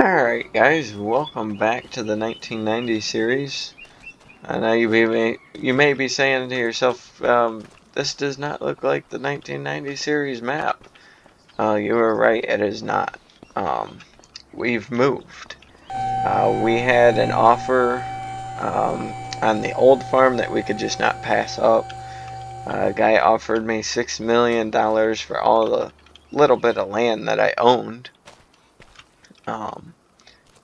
Alright guys, welcome back to the 1990 series. I know you may be saying to yourself, this does not look like the 1990 series map. You were right, it is not. We've moved. We had an offer on the old farm that we could just not pass up. A guy offered me $6 million for all the little bit of land that I owned.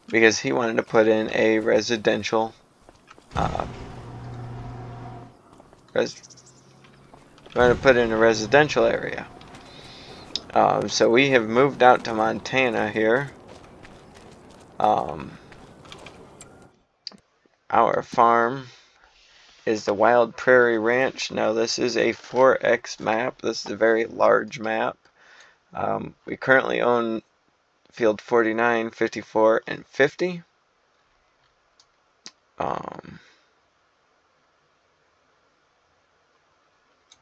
Because he wanted to put in a residential area. So we have moved out to Montana here. Our farm is the Wild Prairie Ranch. Now this is a 4X map. This is a very large map. We currently own field 49, 54, and 50. I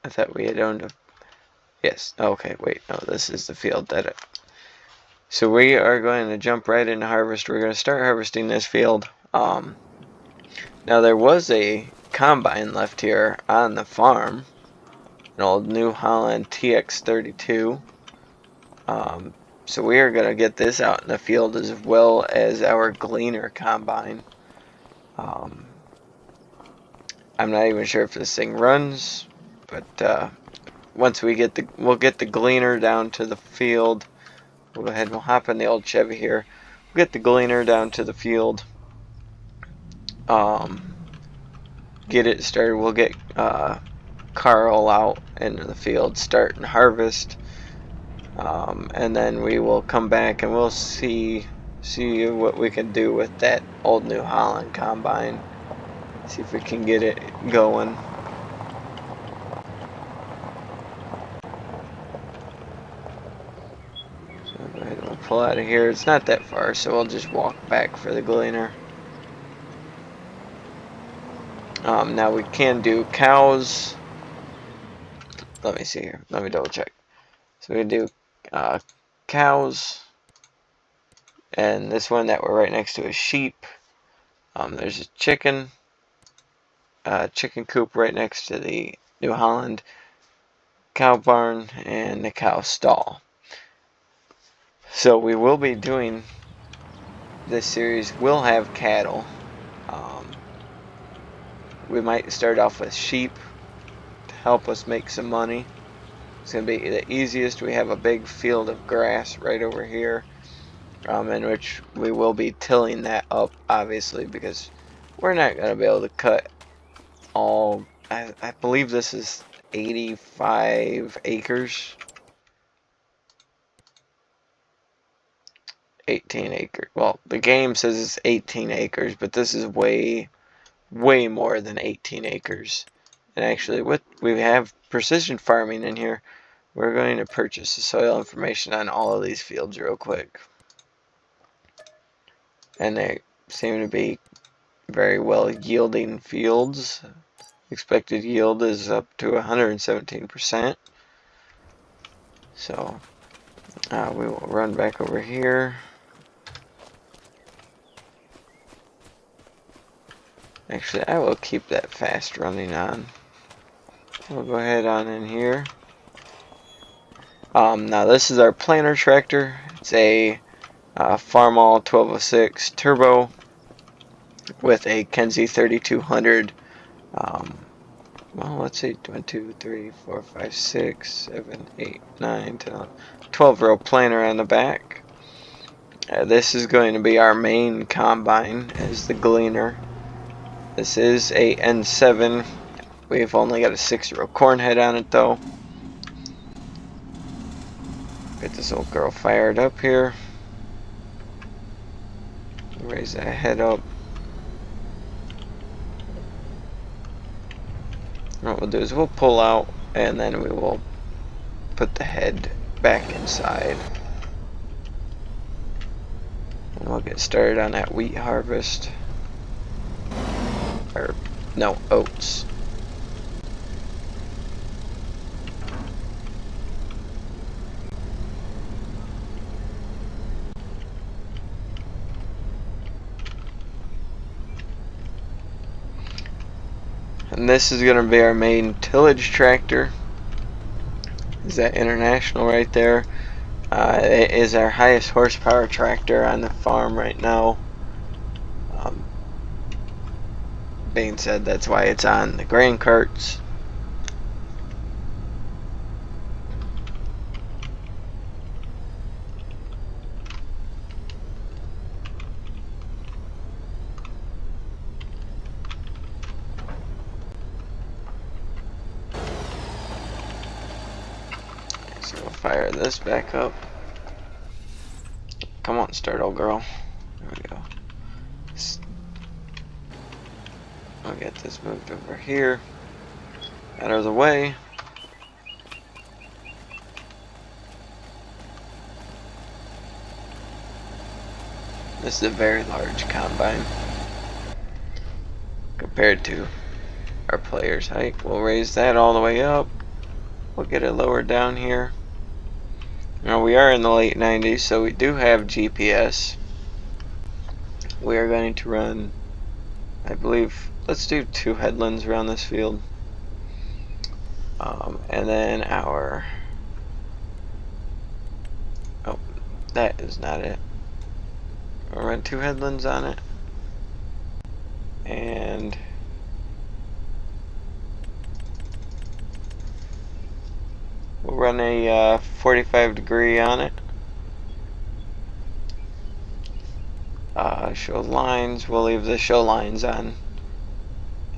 thought we had owned a... Yes, okay, wait, no, this is the field that... So we are going to jump right into harvest. We're going to start harvesting this field. Now there was a combine left here on the farm, an old New Holland TX32. So we are going to get this out in the field as well as our gleaner combine. I'm not even sure if this thing runs, but once we'll get the gleaner down to the field. We'll go ahead and we'll hop in the old Chevy here. We'll get the gleaner down to the field. Get it started. We'll get Carl out into the field, start and harvest, and then we will come back and we'll see what we can do with that old New Holland combine. See if we can get it going. So go ahead and we'll pull out of here. It's not that far, so we'll just walk back for the gleaner. Now we can do cows. Let me see here. Let me double check. So we can do cows. And this one that we're right next to is sheep. There's a chicken coop right next to the New Holland cow barn and the cow stall. So we will be doing this series. We'll have cattle. We might start off with sheep to help us make some money. It's going to be the easiest. We have a big field of grass right over here, in which we will be tilling that up, obviously, because we're not going to be able to cut all. I believe this is 85 acres. 18 acres. Well, the game says it's 18 acres, but this is way more than 18 acres. And actually, we have precision farming in here. We're going to purchase the soil information on all of these fields real quick. And they seem to be very well yielding fields. Expected yield is up to 117%. So we will run back over here. Actually, I will keep that fast running on. We'll go ahead on in here. Now this is our planter tractor. It's a Farmall 1206 turbo with a Kenzie 3200. Well, let's see, 1, 2, 3, 4, 5, 6, 7, 8, 9, 10, 12 row planter on the back. This is going to be our main combine as the gleaner. This is a N7. We've only got a 6-row corn head on it though. Get this old girl fired up here. Raise that head up. What we'll do is we'll pull out and then we will put the head back inside. And we'll get started on that wheat harvest. Or, no, oats. And this is going to be our main tillage tractor. Is that International right there? It is our highest horsepower tractor on the farm right now. Being said, that's why it's on the grain carts. So we'll fire this back up. Come on, start, old girl. There we go. I'll get this moved over here, out of the way. This is a very large combine compared to our player's height. We'll raise that all the way up. We'll get it lowered down here. Now we are in the late 90s, so we do have GPS. We are going to run, I believe, let's do 2 headlands around this field. And then our, oh, that is not it. We'll run 2 headlands on it. And we'll run a 45-degree on it. Show lines, we'll leave the show lines on.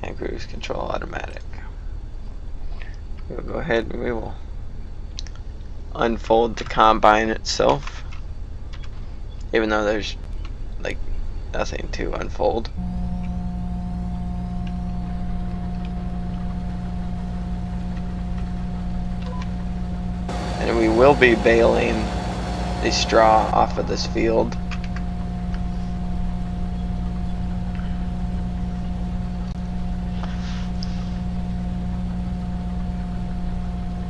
And cruise control automatic. We'll go ahead and we will unfold the combine itself. Even though there's like nothing to unfold. And we will be baling the straw off of this field.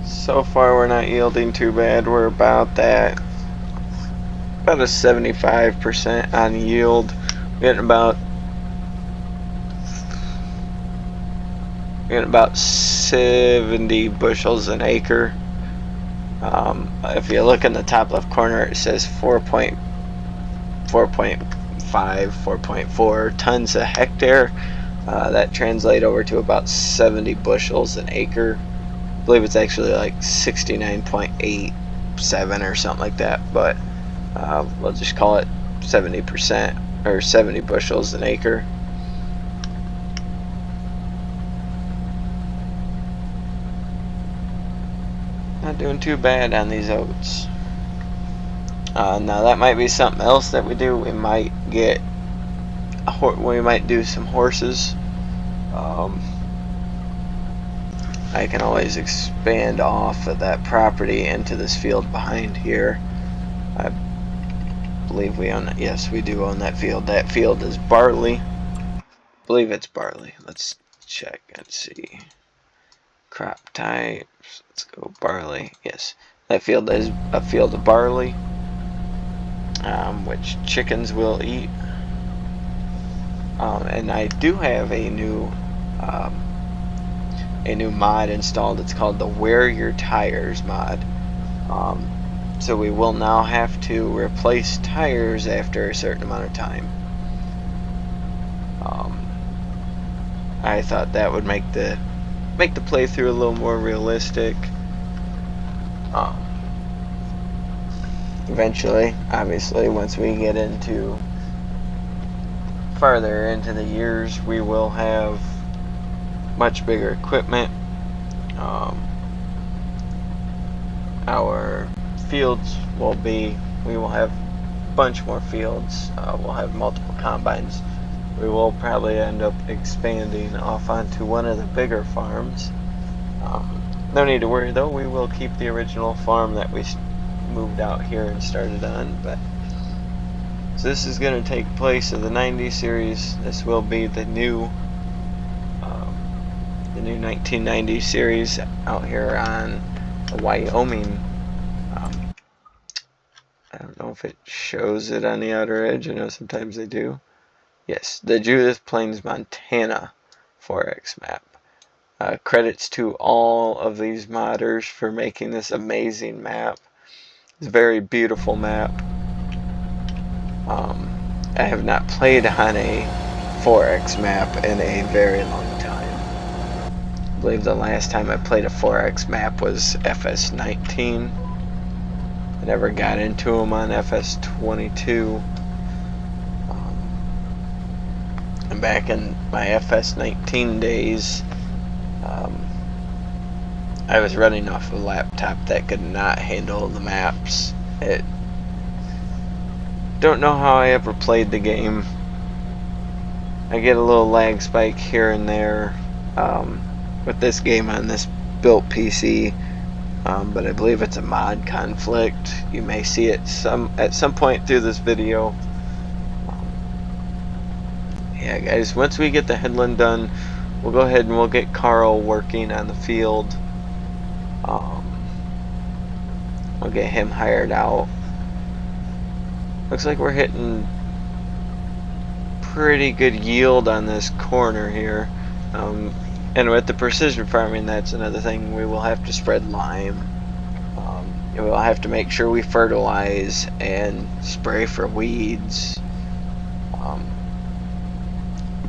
So far we're not yielding too bad. We're about a 75% on yield. We're getting about 70 bushels an acre. If you look in the top left corner, it says 4.5, 4.4 tons a hectare. That translates over to about 70 bushels an acre. I believe it's actually like 69.87 or something like that, but we'll just call it 70% or 70 bushels an acre. Not doing too bad on these oats. Now that might be something else that we do. We might get we might do some horses. I can always expand off of that property into this field behind here. I believe we own that. Yes, we do own that field. That field is barley. I believe it's barley. Let's check and see. Crop types. Let's go barley. Yes, that field is a field of barley, which chickens will eat. And I do have a new mod installed. It's called the Wear Your Tires mod. So we will now have to replace tires after a certain amount of time. I thought that would make the playthrough a little more realistic. Eventually, obviously, once we get into farther into the years, we will have much bigger equipment. Our fields we will have a bunch more fields. We'll have multiple combines. We will probably end up expanding off onto one of the bigger farms. No need to worry though, we will keep the original farm that we moved out here and started on. But so this is going to take place in the 90 series. This will be the new 1990 series out here on Wyoming. I don't know if it shows it on the outer edge. I know sometimes they do. Yes, the Judith Montana 4X map. Credits to all of these modders for making this amazing map. It's a very beautiful map. I have not played on a 4X map in a very long time. I believe the last time I played a 4X map was FS19. I never got into them on FS22. And back in my FS19 days, I was running off a laptop that could not handle the maps. Don't know how I ever played the game. I get a little lag spike here and there with this game on this built PC, but I believe it's a mod conflict. You may see it at some point through this video. Yeah, guys, once we get the headland done, we'll go ahead and we'll get Carl working on the field. We'll get him hired out. Looks like we're hitting pretty good yield on this corner here. And with the precision farming, that's another thing. We will have to spread lime. We'll have to make sure we fertilize and spray for weeds.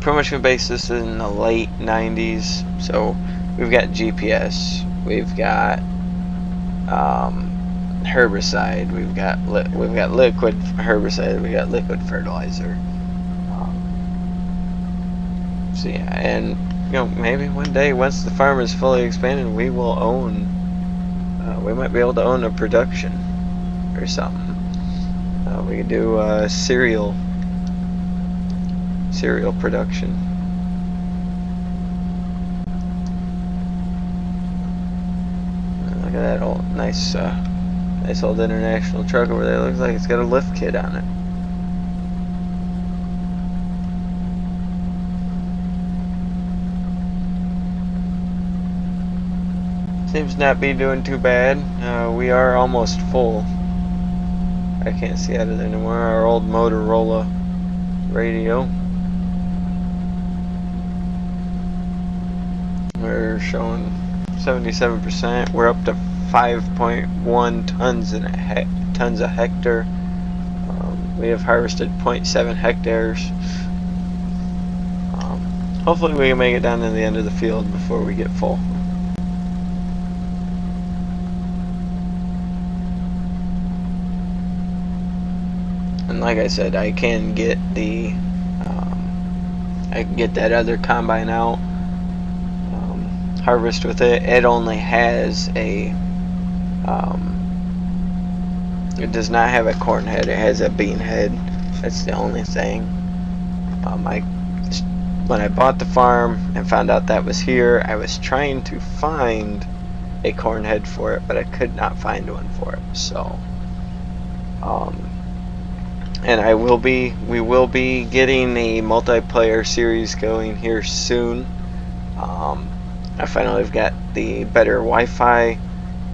Pretty much gonna base this in the late 90s. So we've got GPS, we've got herbicide, we've got liquid herbicide, we got liquid fertilizer. So yeah, and you know, maybe one day once the farm is fully expanded, we will own. We might be able to own a production or something. We could do cereal production. Look at that old nice old international truck over there. Looks like it's got a lift kit on it. Seems not be doing too bad. We are almost full. I can't see out of there anymore. Our old Motorola radio. We're showing 77%. We're up to 5.1 tons a hectare. We have harvested 0.7 hectares. Hopefully we can make it down to the end of the field before we get full. And like I said, I can get that other combine out, harvest with it. It only has a, it does not have a corn head. It has a bean head. That's the only thing. When I bought the farm and found out that was here, I was trying to find a corn head for it, but I could not find one for it. So, and we will be getting a multiplayer series going here soon. I finally have got the better Wi-Fi,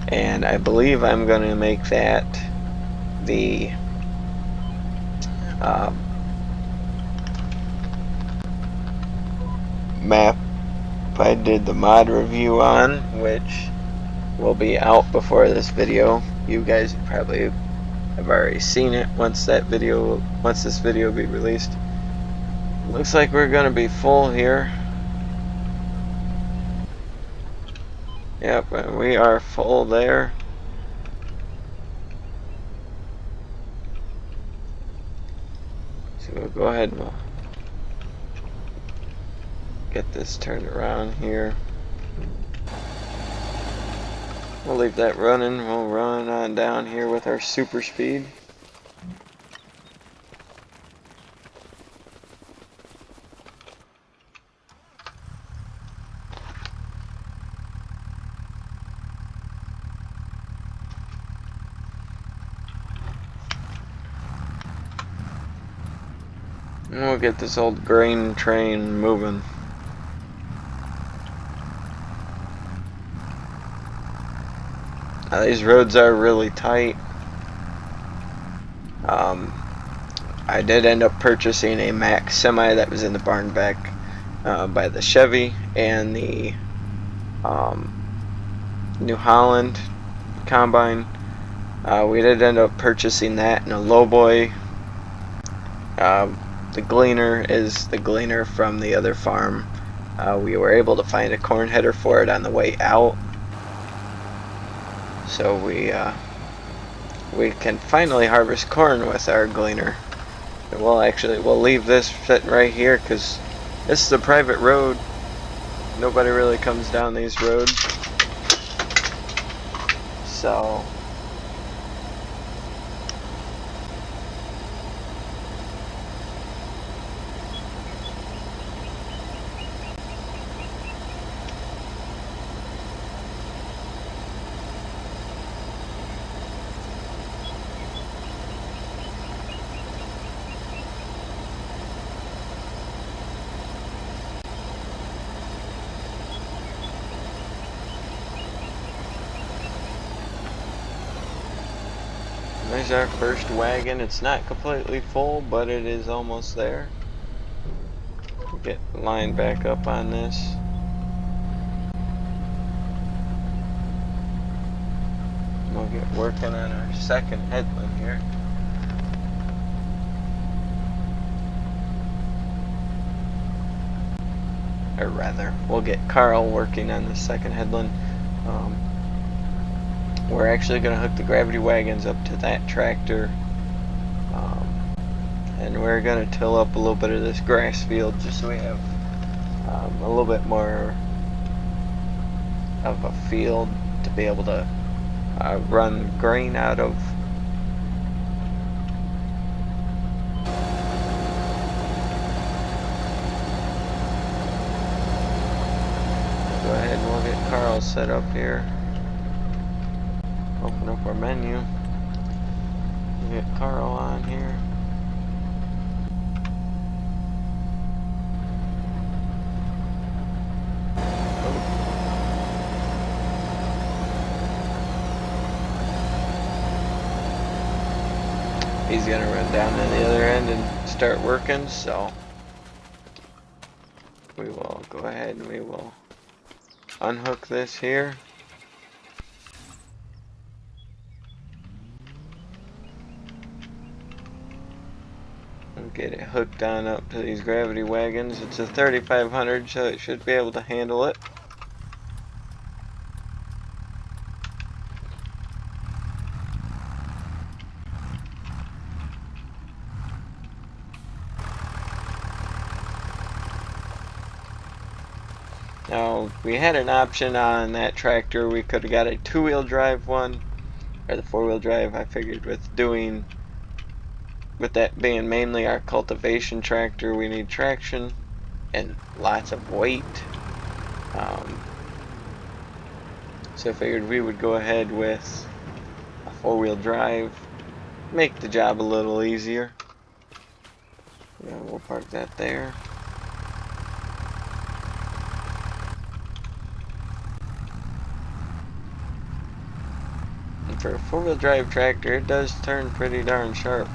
and I believe I'm going to make that the map I did the mod review on, which will be out before this video. You guys probably have already seen it once this video be released. Looks like we're gonna be full here. Yep, we are full there. So we'll go ahead and we'll get this turned around here. We'll leave that running. We'll run on down here with our super speed. And we'll get this old grain train moving. These roads are really tight. I did end up purchasing a Mack semi that was in the barn back by the Chevy and the New Holland combine. We did end up purchasing that in a lowboy. The gleaner is the gleaner from the other farm. We were able to find a corn header for it on the way out, so we can finally harvest corn with our gleaner. And we'll leave this sitting right here because this is a private road. Nobody really comes down these roads, so there's our first wagon. It's not completely full, but it is almost there. We'll get lined back up on this. We'll get working on our second headland here. Or rather, we'll get Carl working on the second headland. We're actually going to hook the gravity wagons up to that tractor, and we're going to till up a little bit of this grass field just so we have a little bit more of a field to be able to run grain out of. Go ahead and we'll get Carl set up here. Open up our menu. We'll get Carl on here. He's gonna run down to the other end and start working, so we will go ahead and we will unhook this here. We'll get it hooked on up to these gravity wagons. It's a 3500, so it should be able to handle it. Now, we had an option on that tractor. We could have got a two-wheel drive one, or the four-wheel drive. I figured with that being mainly our cultivation tractor, we need traction and lots of weight. So I figured we would go ahead with a four-wheel drive, make the job a little easier. Yeah, we'll park that there. And for a four-wheel drive tractor, it does turn pretty darn sharp.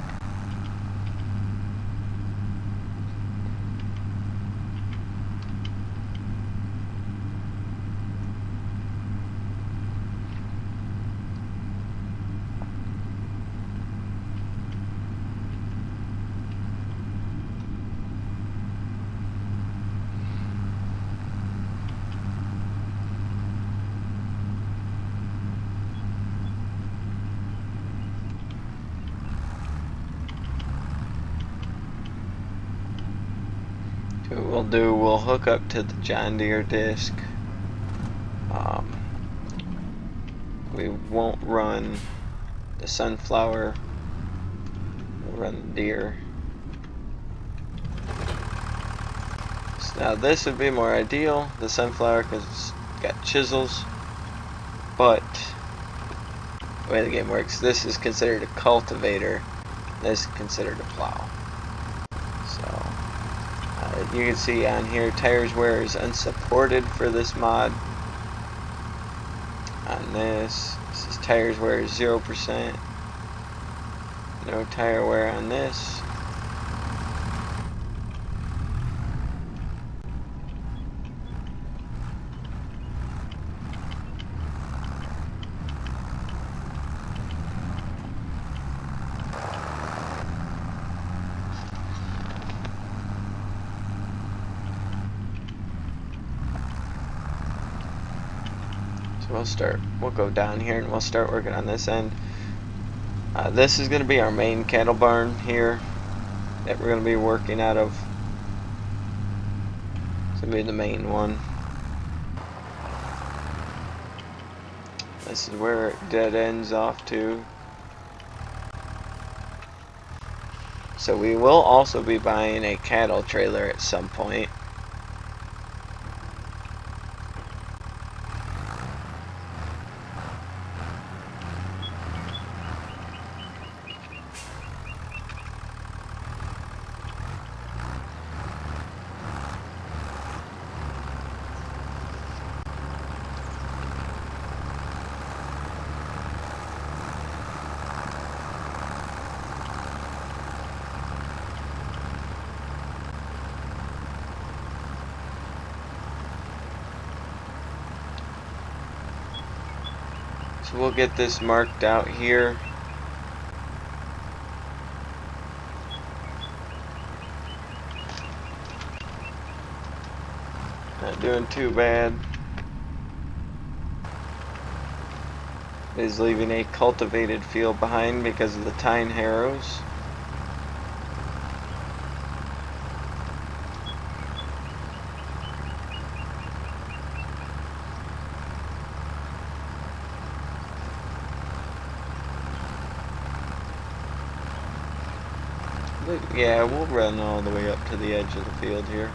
What we'll hook up to the John Deere disc. We won't run the sunflower, we'll run the Deere. So now this would be more ideal, the sunflower, because it's got chisels, but the way the game works, this is considered a cultivator, this is considered a plow. So you can see on here, tires wear is unsupported for this mod. On this is tires wear is 0%. No tire wear on this. We'll go down here and we'll start working on this end. This is going to be our main cattle barn here that we're going to be working out of. It's going to be the main one. This is where it dead ends off to. So we will also be buying a cattle trailer at some point. So we'll get this marked out here. Not doing too bad. It is leaving a cultivated field behind because of the tine harrows. Yeah, we'll run all the way up to the edge of the field here.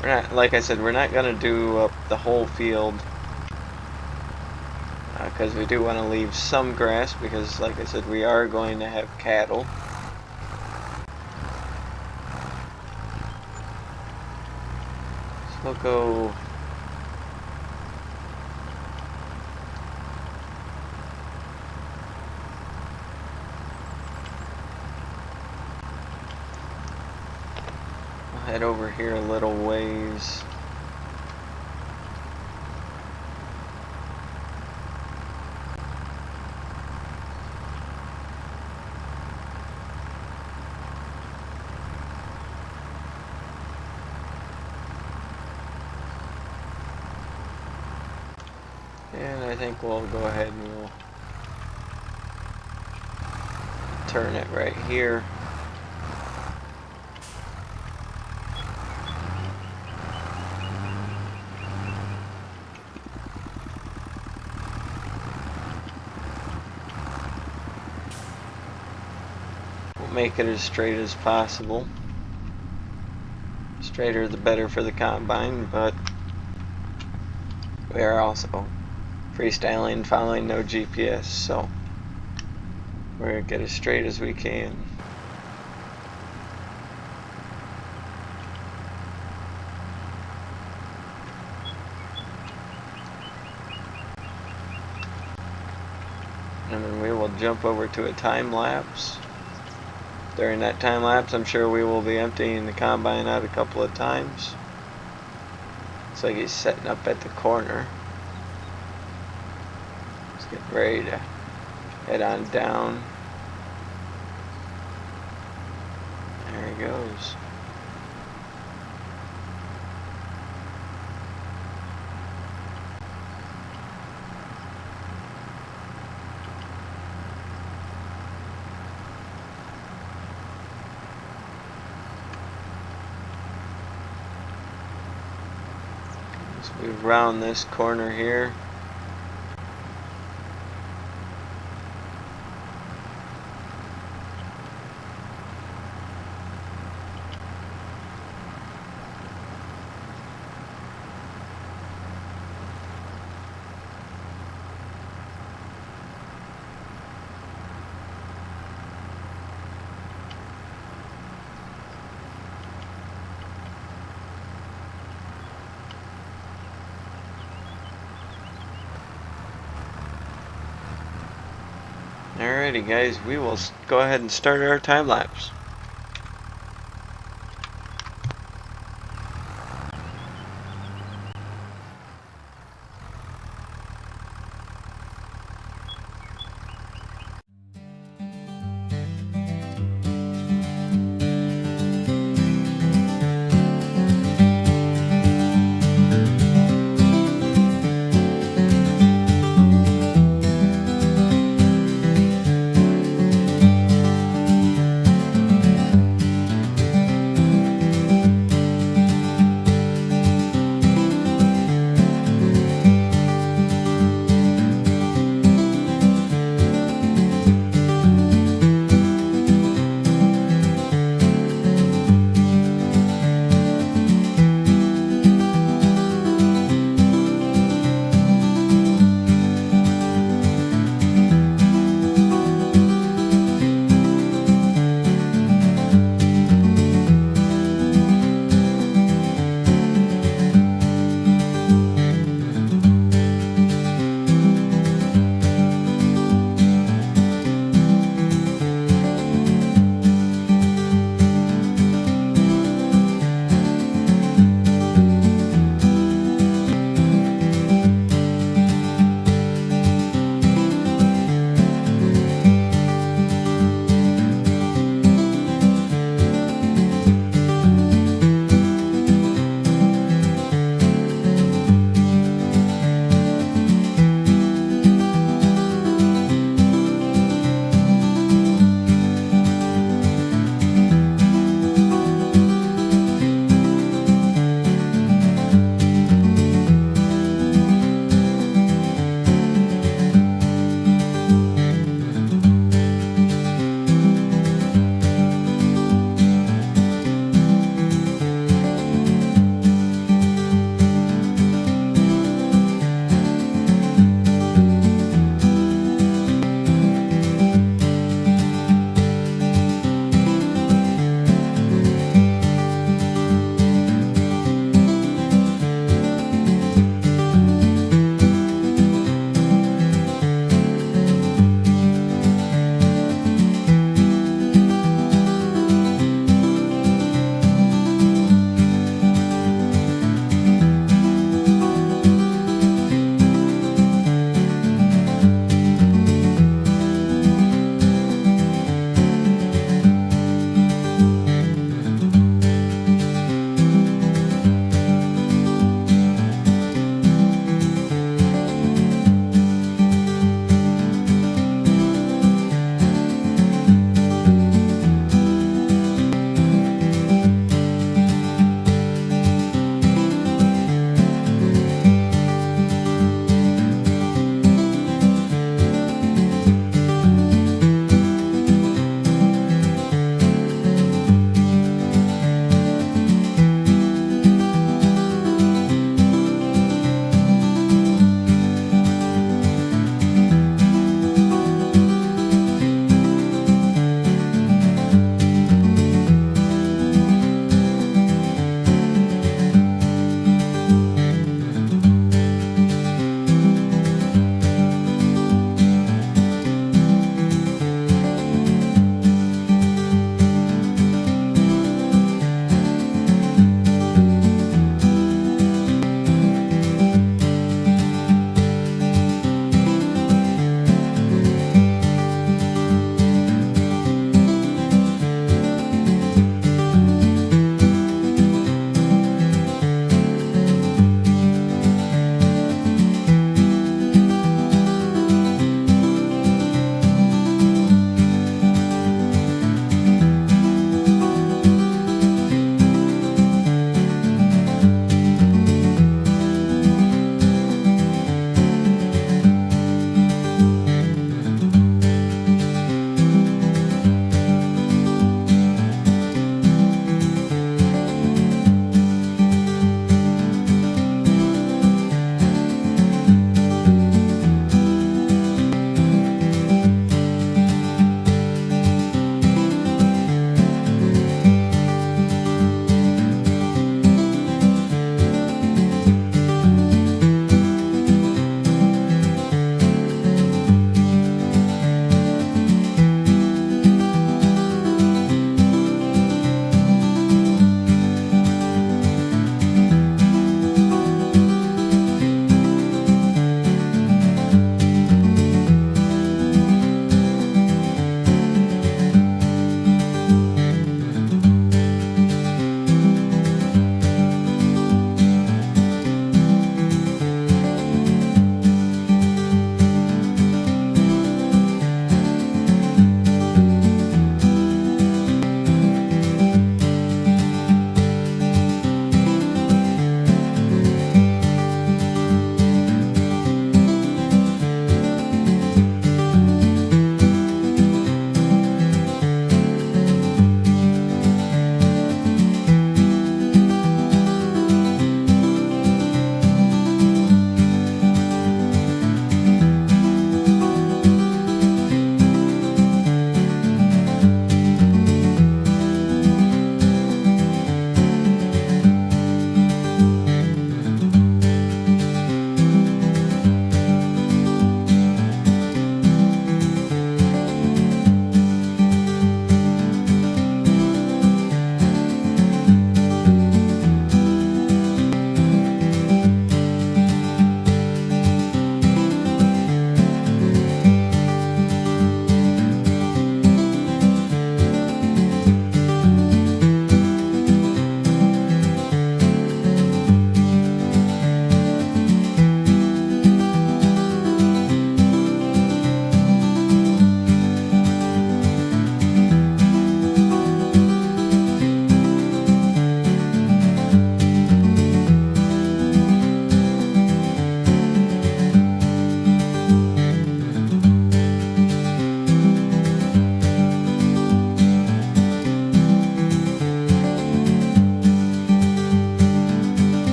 We're not, like I said, we're not going to do up the whole field because we do want to leave some grass because, like I said, we are going to have cattle. So we'll go... head over here a little ways. And I think we'll go ahead and we'll turn it right here. Make it as straight as possible. Straighter the better for the combine, but we are also freestyling, following no GPS, so we're gonna get as straight as we can. And then we will jump over to a time lapse. During that time lapse, I'm sure we will be emptying the combine out a couple of times. Looks like he's setting up at the corner. Let's get ready to head on down. There he goes. Move around this corner here. Alrighty guys, we will go ahead and start our time lapse.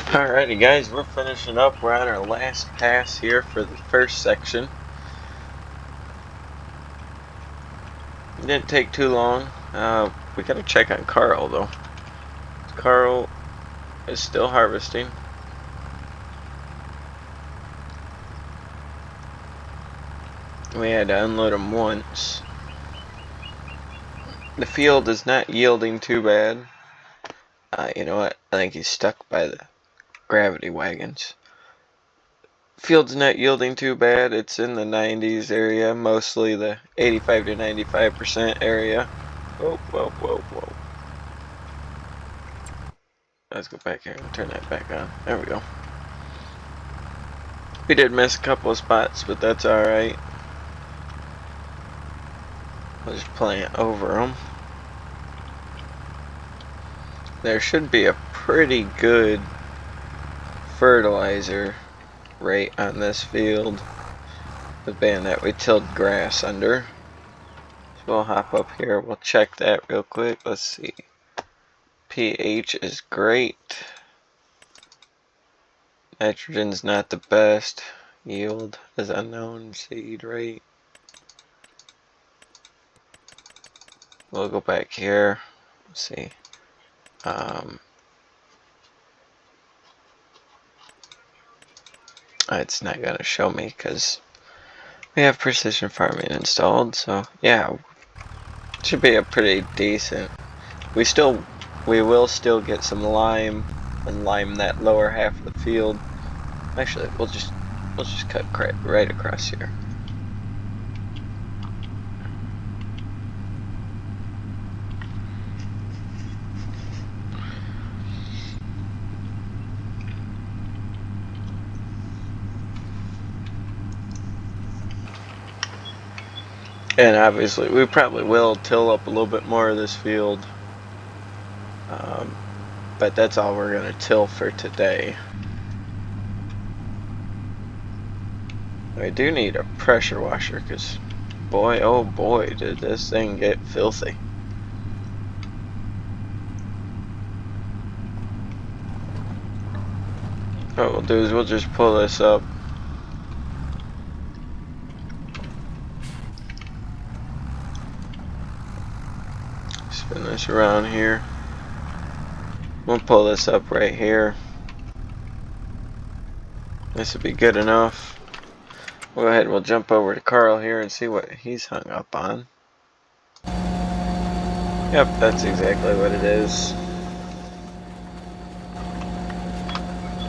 Alrighty guys, we're finishing up. We're on our last pass here for the first section. It didn't take too long. We gotta check on Carl though. Carl is still harvesting. We had to unload him once. The field is not yielding too bad. You know what? I think he's stuck by the gravity wagons. Field's not yielding too bad. It's in the 90s area, mostly the 85 to 95% area. Whoa, whoa, whoa, whoa. Let's go back here and turn that back on. There we go. We did miss a couple of spots, but that's alright. We'll just plant over them. There should be a pretty good fertilizer rate on this field, the being that we tilled grass under. So we'll hop up here, we'll check that real quick. Let's see. pH is great. Nitrogen's not the best. Yield is unknown. Seed rate. We'll go back here. Let's see. It's not gonna show me because we have precision farming installed. So yeah, should be a pretty decent. We will still get some lime and lime that lower half of the field. Actually, we'll just cut right across here. And obviously, we probably will till up a little bit more of this field. But that's all we're going to till for today. We do need a pressure washer because, boy, oh boy, did this thing get filthy. What we'll do is we'll just pull this up. Spin this around here. We'll pull this up right here. This would be good enough. We'll go ahead and we'll jump over to Carl here and see what he's hung up on. Yep, that's exactly what it is.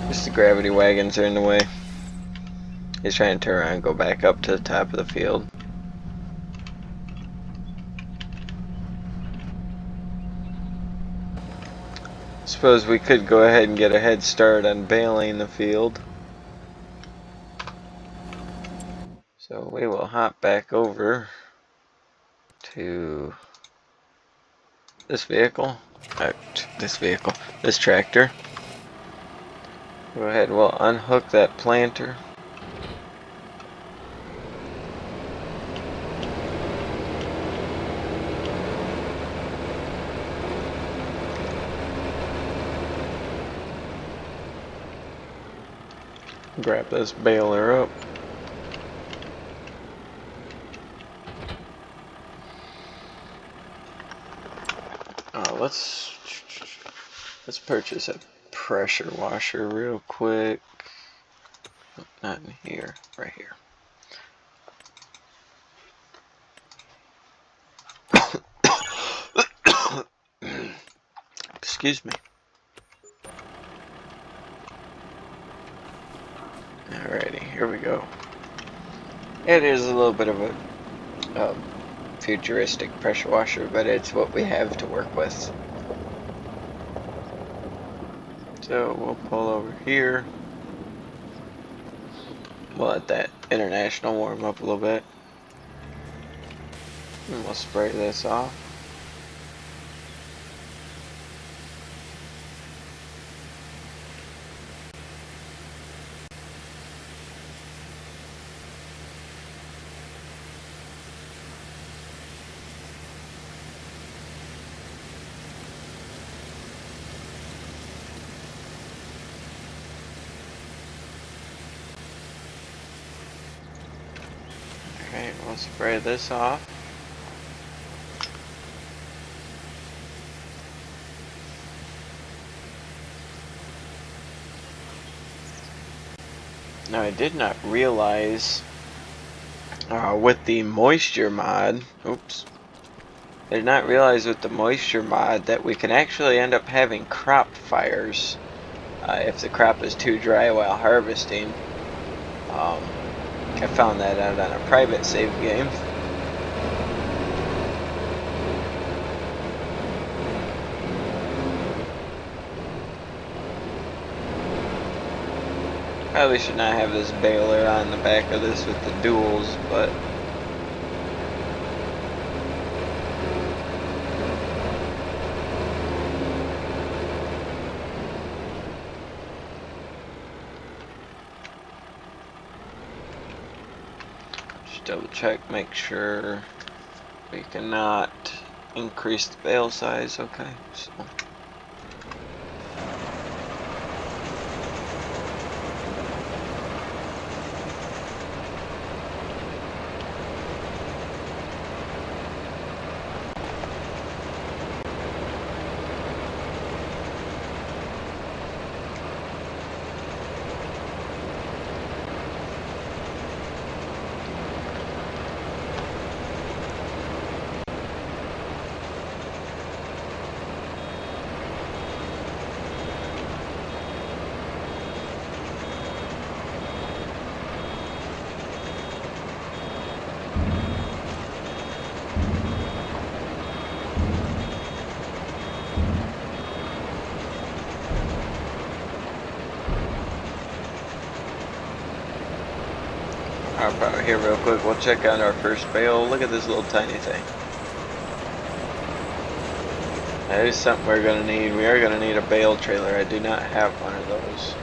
Just the gravity wagons are in the way. He's trying to turn around and go back up to the top of the field. Suppose we could go ahead and get a head start on baling the field. So we will hop back over to this vehicle. This tractor. Go ahead and we'll unhook that planter. Grab this baler up. Let's purchase a pressure washer real quick. Not in here, right here. Excuse me. Alrighty, here we go. It is a little bit of a futuristic pressure washer, but it's what we have to work with. So we'll pull over here. We'll let that International warm up a little bit. And we'll spray this off. Okay, we'll spray this off. Now I did not realize with the moisture mod, oops, I did not realize with the moisture mod that we can actually end up having crop fires if the crop is too dry while harvesting. I found that out on a private save game. Probably should not have this baler on the back of this with the duals, but just double check, make sure we cannot increase the bale size. Okay, so I'll probably here real quick. We'll check out our first bale. Look at this little tiny thing. That is something we're going to need. We are going to need a bale trailer. I do not have one of those.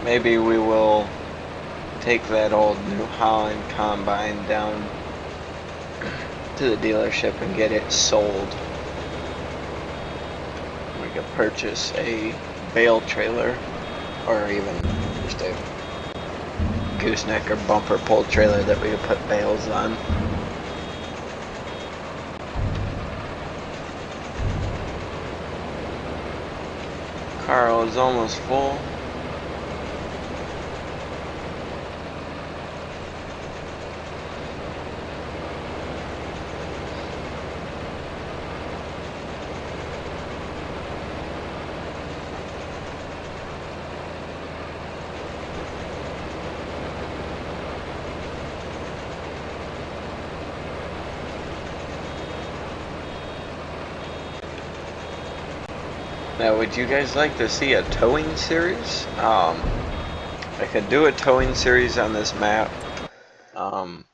Maybe we will take that old New Holland combine down to the dealership and get it sold. We could purchase a bale trailer or even just a gooseneck or bumper pull trailer that we could put bales on. Carl is almost full. Now, would you guys like to see a towing series? I could do a towing series on this map, and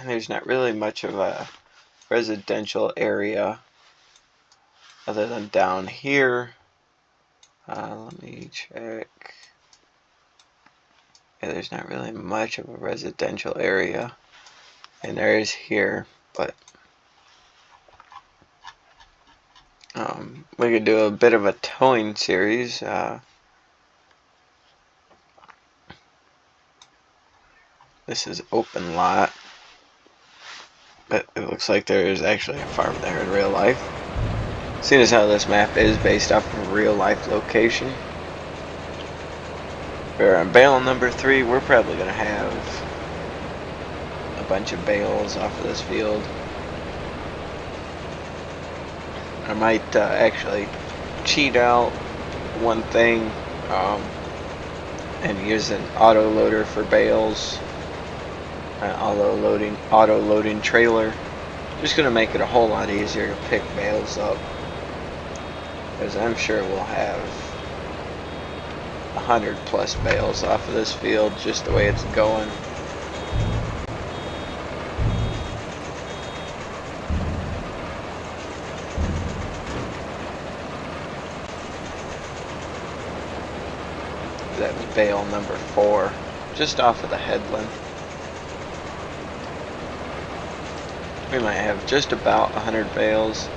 there's not really much of a residential area other than down here. Let me check. Yeah, there's not really much of a residential area, and there is here, but we could do a bit of a towing series. This is open lot, but it looks like there is actually a farm there in real life. Seeing as how this map is based off of a real life location. We're on bale number 3. We're probably going to have a bunch of bales off of this field. I might actually cheat out one thing and use an auto loader for bales, an auto loading trailer. Just gonna make it a whole lot easier to pick bales up, because I'm sure we'll have 100+ bales off of this field just the way it's going. That was bale number 4, just off of the headland. We might have just about 100 bales.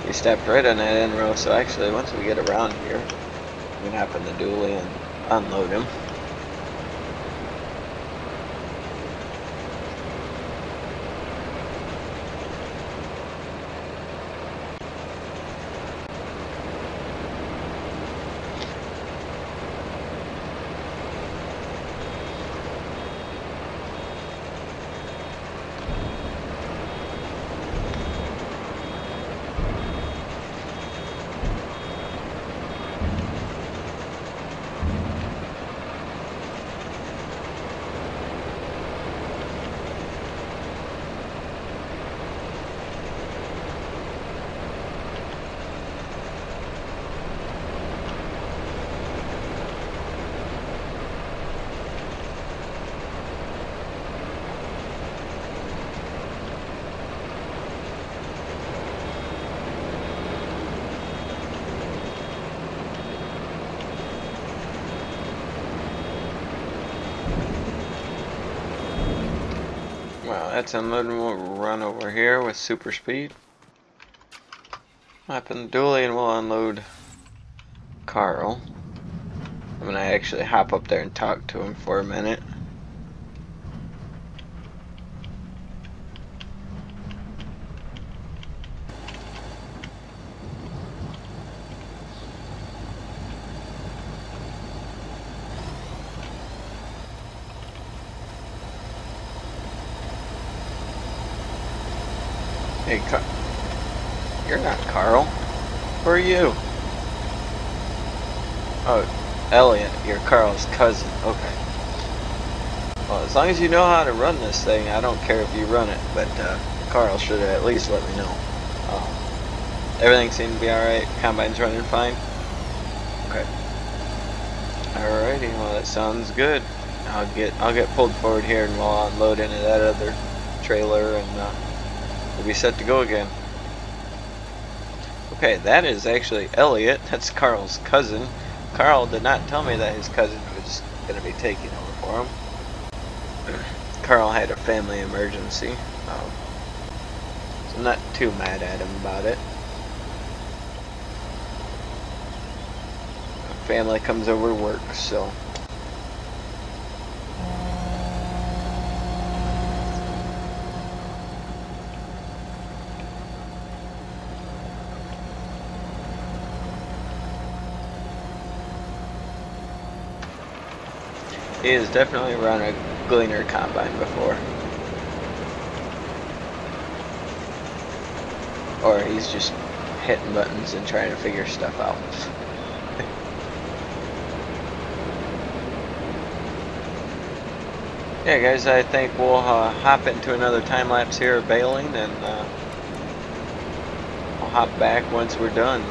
He stepped right on that end row, so actually once we get around here, we can hop in the dually and unload him. Well, that's unloading. We'll run over here with super speed. Hop in the dually and we'll unload Carl. I'm gonna actually hop up there and talk to him for a minute. Hey, you're not Carl. Who are you? Oh, Elliot, you're Carl's cousin. Okay. Well, as long as you know how to run this thing, I don't care if you run it, but Carl should have at least let me know. Everything seemed to be alright. Combine's running fine. Okay. Alrighty, well that sounds good. I'll get pulled forward here and we'll unload into that other trailer and we'll be set to go again. Okay, that is actually Elliot. That's Carl's cousin. Carl did not tell me that his cousin was going to be taking over for him. Carl had a family emergency, so I'm not too mad at him about it. Family comes over work, so. He has definitely run a Gleaner combine before. Or he's just hitting buttons and trying to figure stuff out. Yeah, guys, I think we'll hop into another time lapse here of baling, and I'll hop back once we're done.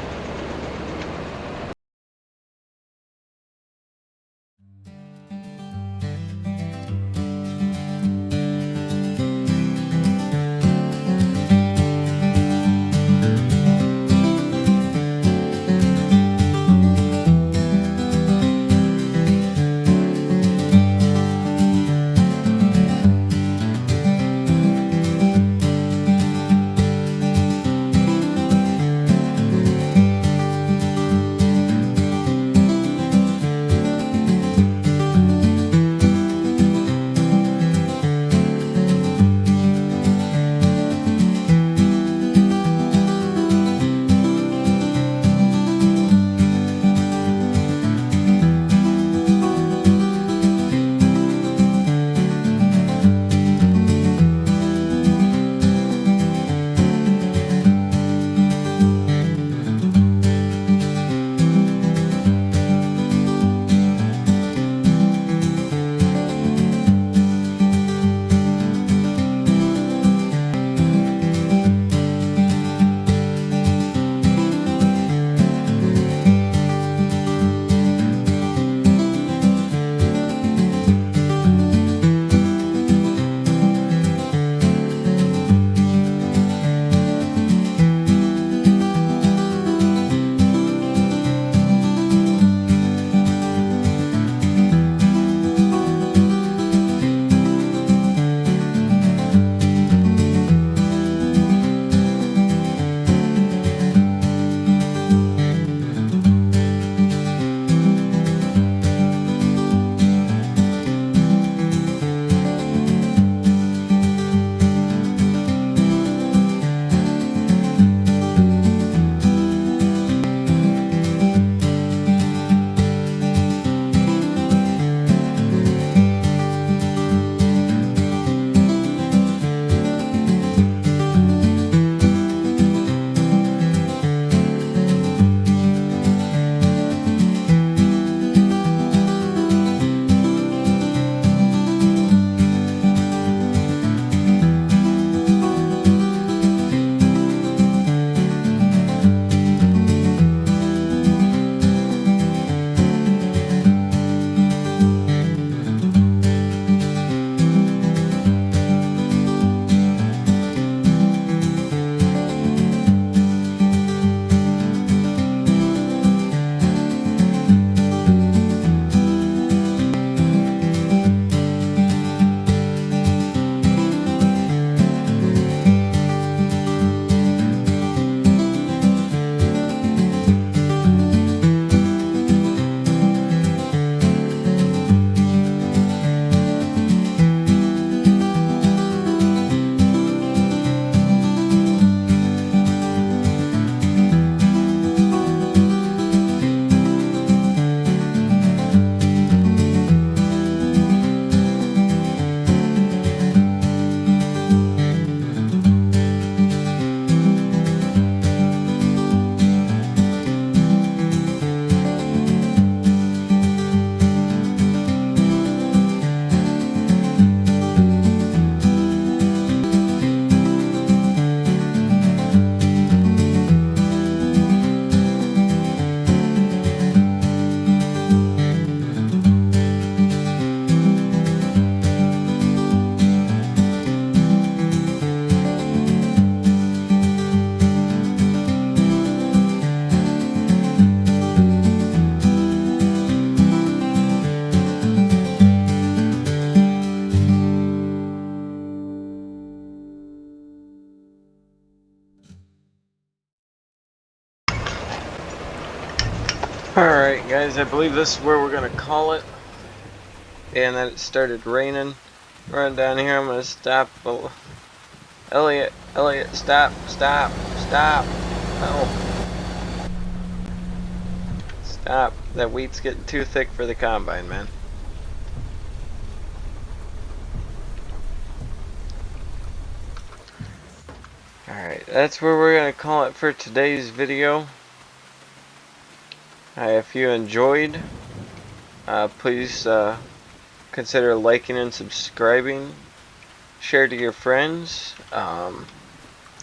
Alright guys, I believe this is where we're going to call it. And then it started raining. Run down here, I'm going to stop. Oh. Elliot, stop. Oh. Stop. That wheat's getting too thick for the combine, man. Alright, that's where we're going to call it for today's video. If you enjoyed, please consider liking and subscribing. Share to your friends.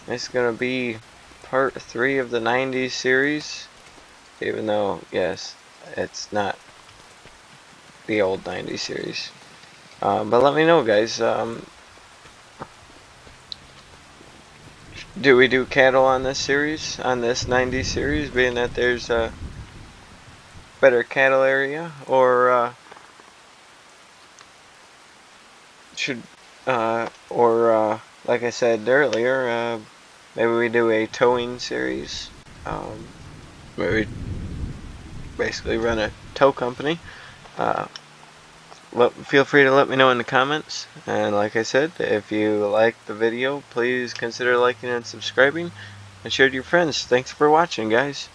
It's going to be part 3 of the 90s series. Even though, yes, it's not the old 90s series. But let me know, guys. Do we do cattle on this series? On this 90s series? Being that there's a better cattle area? Or, like I said earlier, maybe we do a towing series. Where we basically run a tow company. Feel free to let me know in the comments. And like I said, if you like the video, please consider liking and subscribing. And share to your friends. Thanks for watching, guys.